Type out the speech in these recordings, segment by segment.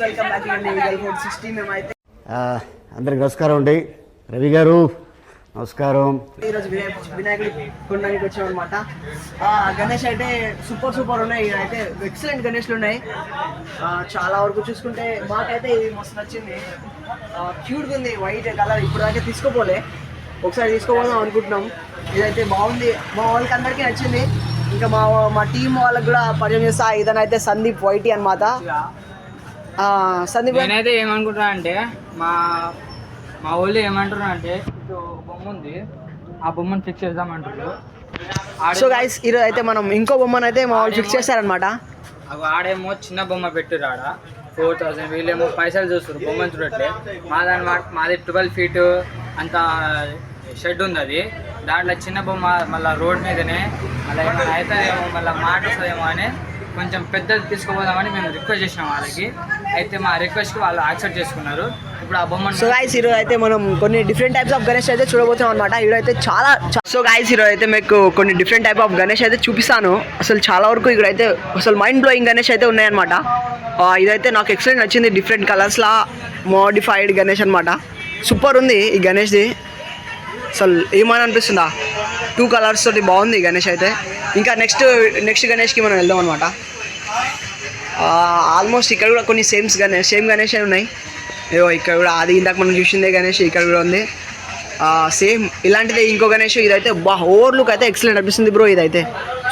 Welcome back అండి eagle 460 మేమైతే అందరికి నమస్కారం అండి. రవి గారు నమస్కారం. ఈరోజు వినాయకుడి కొనడానికి వచ్చాం అనమాట. గణేష్ అయితే సూపర్ ఉన్నాయి, అయితే ఎక్సలెంట్ గణేష్లు ఉన్నాయి. చాలా వరకు చూసుకుంటే మాకైతే ఇది మస్తు నచ్చింది, క్యూట్గా ఉంది, వైట్ కలర్. ఇప్పుడు దాకా తీసుకోపోలే, ఒకసారి తీసుకోపోదాం అనుకుంటున్నాం. ఇదైతే బాగుంది, మా వాళ్ళకి అందరికీ నచ్చింది. ఇంకా మా టీం వాళ్ళకి కూడా పరిచయం చేస్తా. ఇదనైతే సందీప్ వైటీ అనమాట. సందీప్ నేనైతే ఏమనుకుంటున్నా అంటే మా వాళ్ళు ఏమంటున్నా అంటే బొమ్మ ఉంది, ఆ బొమ్మను ఫిక్స్ చేద్దామంటారు. సో గైస్ ఈరోజు అయితే మనం ఇంకో బొమ్మను అయితే మా వాళ్ళు ఫిక్స్ చేస్తారనమాట. ఆడేమో చిన్న బొమ్మ పెట్టిరు, ఆడ 4000. వీళ్ళేమో పైసలు చూస్తారు, బొమ్మను చూడట్లే. మాది 12 feet అంత షెడ్ ఉంది, అది దాంట్లో చిన్న బొమ్మ మళ్ళీ రోడ్ మీదనే మళ్ళీ ఏమైనా అవుతుందేమో, మళ్ళీ మాట వస్తుందేమో అని కొంచెం పెద్దది తీసుకుపోదామని మేము రిక్వెస్ట్ చేసినాం వాళ్ళకి. అయితే మా రిక్వెస్ట్కి వాళ్ళు యాక్సెప్ట్ చేసుకున్నారు. ఇప్పుడు ఆ బొమ్మ. సో గైస్ ఈరోజు అయితే మనం కొన్ని డిఫరెంట్ టైప్స్ ఆఫ్ గణేష్ అయితే చూడబోతున్నాం అనమాట. ఈరోజు అయితే సో గైస్ ఈరోజు అయితే మీకు కొన్ని డిఫరెంట్ టైప్ ఆఫ్ గణేష్ అయితే చూపిస్తాను. అసలు చాలా వరకు ఇక్కడైతే అసలు మైండ్ బ్లోయింగ్ గణేష్ అయితే ఉన్నాయన్నమాట. ఇదైతే నాకు ఎక్సలెంట్ నచ్చింది, డిఫరెంట్ కలర్స్లా మోడిఫైడ్ గణేష్ అనమాట. సూపర్ ఉంది ఈ గణేష్ది, అసలు ఏమని అనిపిస్తుందా, 2 కలర్స్ తోటి బాగుంది గణేష్ అయితే. ఇంకా నెక్స్ట్ గణేష్కి మనం వెళ్దాం అనమాట. ఆల్మోస్ట్ ఇక్కడ కూడా కొన్ని సేమ్ గణేష్ ఉన్నాయి. ఏవో ఇక్కడ కూడా అది ఇందాక మనం చూసిందే గణేష్ ఇక్కడ కూడా ఉంది, సేమ్ ఇలాంటిదే ఇంకో గణేష్. ఇదైతే ఓవర్ లుక్ అయితే ఎక్సలెంట్ అనిపిస్తుంది బ్రో. ఇదైతే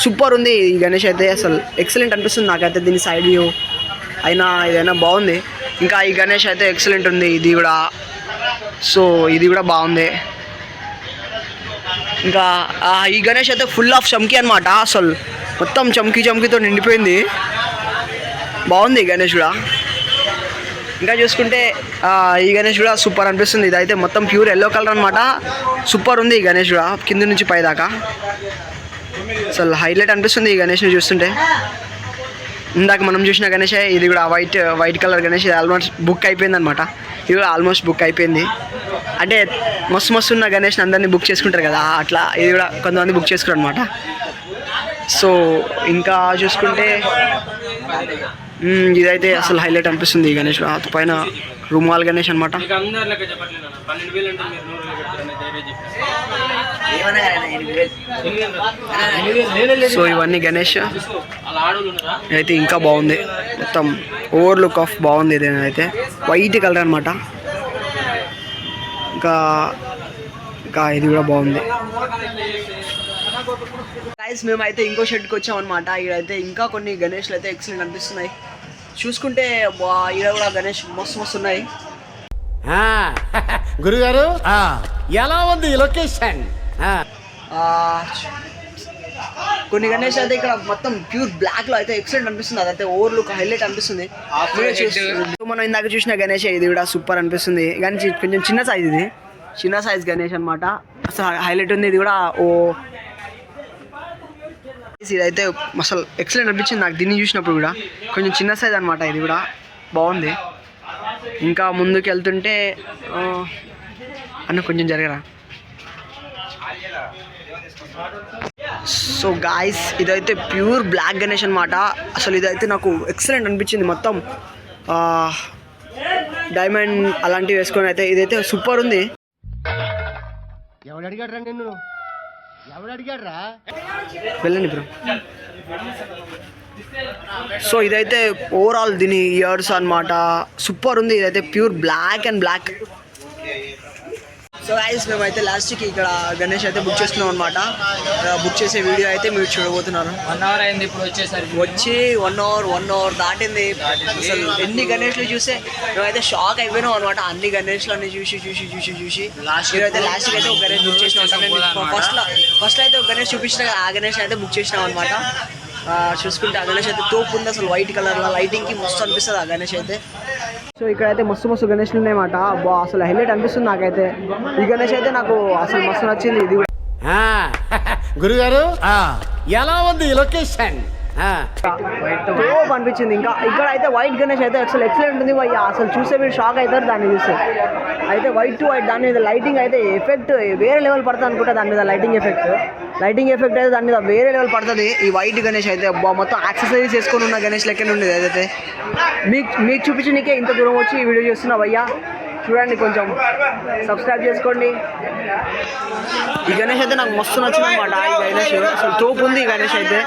సూపర్ ఉంది ఈ గణేష్ అయితే, అసలు ఎక్సలెంట్ అనిపిస్తుంది నాకైతే. దీని సైడ్ వ్యూ అయినా ఇదైనా బాగుంది. ఇంకా ఈ గణేష్ అయితే ఎక్సలెంట్ ఉంది, ఇది కూడా. సో ఇది కూడా బాగుంది. ఇంకా ఈ గణేష్ అయితే ఫుల్ ఆఫ్ చమ్కీ అనమాట. అసలు మొత్తం చమ్కీతో నిండిపోయింది, బాగుంది ఈ గణేష్ కూడా. ఇంకా చూసుకుంటే ఈ గణేష్ కూడా సూపర్ అనిపిస్తుంది. ఇదైతే మొత్తం ప్యూర్ ఎల్లో కలర్ అనమాట. సూపర్ ఉంది ఈ గణేష్ కూడా, కింద నుంచి పై దాకా అసలు హైలైట్ అనిపిస్తుంది ఈ గణేష్ని చూస్తుంటే. ఇందాక మనం చూసిన గణేష్ ఇది కూడా వైట్ కలర్ గణేష్. ఇది ఆల్మోస్ట్ బుక్ అయిపోయింది అనమాట. ఇది కూడా ఆల్మోస్ట్ బుక్ అయిపోయింది, అంటే మస్తు ఉన్న గణేష్ని అందరినీ బుక్ చేసుకుంటారు కదా, అట్లా ఇది కూడా కొంతమంది బుక్ చేసుకున్నారు అనమాట. సో ఇంకా చూసుకుంటే ఇదైతే అసలు హైలైట్ అనిపిస్తుంది ఈ గణేష్. పైన రుమాల్ గణేష్ అనమాట. సో ఇవన్నీ గణేష్ అయితే ఇంకా బాగుంది, మొత్తం ఓవర్ లుక్ ఆఫ్ బాగుంది. ఇదేనైతే వైట్ కలర్ అనమాట. ఇంకా ఇది కూడా బాగుంది. గైస్ మేమైతే ఇంకో షెడ్కి వచ్చాం అనమాట. ఇక్కడైతే ఇంకా కొన్ని గణేష్లు అయితే ఎక్సలెంట్ అనిపిస్తున్నాయి. చూసుకుంటే ఇక్కడ కూడా గణేష్ మస్తు ఉన్నాయి. గురుగారు ఎలా ఉంది లొకేషన్? కొన్ని గణేష్ అయితే ఇక్కడ మొత్తం ప్యూర్ బ్లాక్ లో అయితే ఎక్సలెంట్ అనిపిస్తుంది. అదైతే ఓవర్ లుక్ హైలైట్ అనిపిస్తుంది. మనం ఇందాక చూసిన గణేష్ ఇది కూడా సూపర్ అనిపిస్తుంది. కానీ కొంచెం చిన్న సైజ్ గణేష్ అనమాట. అసలు హైలైట్ ఉంది ఇది కూడా. ఇదైతే అసలు ఎక్సలెంట్ అనిపించింది నాకు దీన్ని చూసినప్పుడు కూడా. కొంచెం చిన్న సైజ్ అనమాట, ఇది కూడా బాగుంది. ఇంకా ముందుకు వెళ్తుంటే అన్న కొంచెం జరగరా. సో గాయస్ ఇదైతే ప్యూర్ బ్లాక్ గణేష్ అనమాట. అసలు ఇదైతే నాకు ఎక్సలెంట్ అనిపించింది. మొత్తం డైమండ్ అలాంటివి వేసుకొని అయితే ఇదైతే సూపర్ ఉంది. ఎవడు అడిగాడ్రా నిన్ను? ఎవడు అడిగాడ్రా? వెళ్ళండి బ్రో. సో ఇదైతే ఓవరాల్ దీని ఇయర్స్ అనమాట. సూపర్ ఉంది. ఇదైతే ప్యూర్ బ్లాక్. సో గైస్ మేమైతే లాస్ట్కి ఇక్కడ గణేష్ అయితే బుక్ చేసుకున్నాం అనమాట. బుక్ చేసే వీడియో అయితే మీరు చూడబోతున్నారు. 1 hour అయింది ఇప్పుడు వచ్చేసరికి. వచ్చి 1 hour దాటింది. అసలు ఎన్ని గణేష్లు చూస్తే మేమైతే షాక్ అయిపోయినాం అనమాట. అన్ని గణేష్లని చూసి లాస్ట్కి అయితే ఒక గణేష్ బుక్ చేసినాం. ఫస్ట్ అయితే ఒక గణేష్ చూపించిన ఆ గణేష్ అయితే బుక్ చేసినాం అనమాట. చూసుకుంటే ఆ గణేష్ అయితే తోపు ఉంది, అసలు వైట్ కలర్లో లైటింగ్కి మస్తు అనిపిస్తుంది ఆ గణేష్ అయితే. సో ఇక్కడైతే మస్తు గణేష్లు ఉన్నాయన్నమాట. అసలు హైలైట్ అనిపిస్తుంది నాకైతే. ఈ గణేష్ అయితే నాకు అసలు మస్తు నచ్చింది. ఇది గురుగారు ఎలా ఉంది లొకేషన్? తోపు అనిపించింది. ఇంకా ఇక్కడ అయితే వైట్ గణేష్ అయితే అసలు ఎక్సలెంట్ ఉంది భయ్య. అసలు చూస్తే మీరు షాక్ అవుతారు దాన్ని చూస్తే. అయితే వైట్ టు వైట్ దాని మీద లైటింగ్ అయితే ఎఫెక్ట్ వేరే లెవెల్ పడుతుంది అనుకుంటా. దాని మీద లైటింగ్ ఎఫెక్ట్ అయితే దాని మీద వేరే లెవెల్ పడుతుంది. ఈ వైట్ గణేష్ అయితే మొత్తం యాక్సెసరీస్ వేసుకొని ఉన్న గణేష్ లెక్కనే ఉండేది. అదైతే మీకు చూపించడానికే ఇంత దూరం వచ్చి ఈ వీడియో చేస్తున్నా భయ్యా. చూడండి, కొంచెం సబ్స్క్రైబ్ చేసుకోండి. ఈ గణేష్ అయితే నాకు మస్తు నచ్చింది అనమాట. ఈ గణేష్ అసలు తోపు ఉంది. ఈ గణేష్ అయితే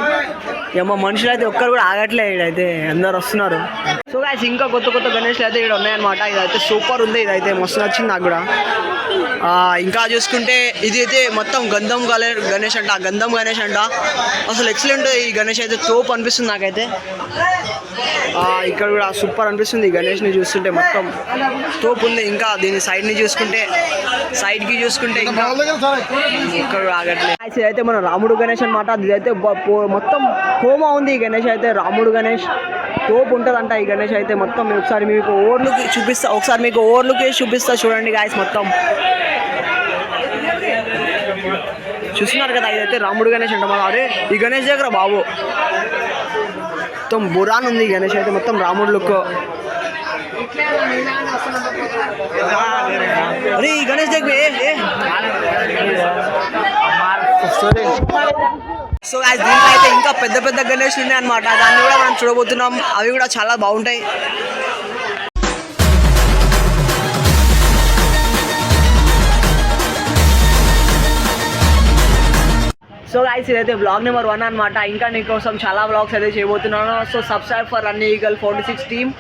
ఏమో మనుషులు అయితే ఒక్కరు కూడా ఆగట్లే. ఇదైతే అందరు వస్తున్నారు. సో గాయ్స్ ఇంకా కొత్త గణేష్లు అయితే ఇక్కడ ఉన్నాయన్నమాట. ఇదైతే సూపర్ ఉంది. ఇదైతే మస్తు నచ్చింది నాకు కూడా. ఇంకా చూసుకుంటే ఇది అయితే మొత్తం గంధం గణేష్ అంట. గంధం గణేష్ అంట. అసలు ఎక్సలెంట్ ఈ గణేష్ అయితే తోపు అనిపిస్తుంది నాకైతే. ఇక్కడ కూడా సూపర్ అనిపిస్తుంది ఈ గణేష్ని చూస్తుంటే. మొత్తం తోపు ఉంది. ఇంకా దీని సైడ్కి చూసుకుంటే ఇంకా ఇక్కడ ఆగట్లేదు. ఇదైతే మన రాముడు గణేష్ అనమాట. ఇదైతే మొత్తం హోమా ఉంది. ఈ గణేష్ అయితే రాముడు గణేష్ తోపు ఉంటుందంట. ఈ గణేష్ అయితే మొత్తం ఒకసారి మీకు ఓవర్లుక్ చూపిస్తా చూడండి గాయస్. మొత్తం చూస్తున్నారు కదా, ఇదైతే రాముడు గణేష్ అంట. మన అరే ఈ గణేష్ దగ్గర బాబు మొత్తం బురాన్ ఉంది. ఈ గణేష్ అయితే మొత్తం రాముడు లుక్. అరే ఈ గణేష్ దగ్గర సో దీంట్లో అయితే ఇంకా పెద్ద గణేష్లు ఉన్నాయి అనమాట. దాన్ని కూడా మనం చూడబోతున్నాం. అవి కూడా చాలా బాగుంటాయి. సో గైస్ ఇదైతే బ్లాగ్ నెంబర్ 1 అనమాట. ఇంకా నీకోసం చాలా బ్లాగ్స్ అయితే చేయబోతున్నాను. So subscribe for runny eagle 46 team.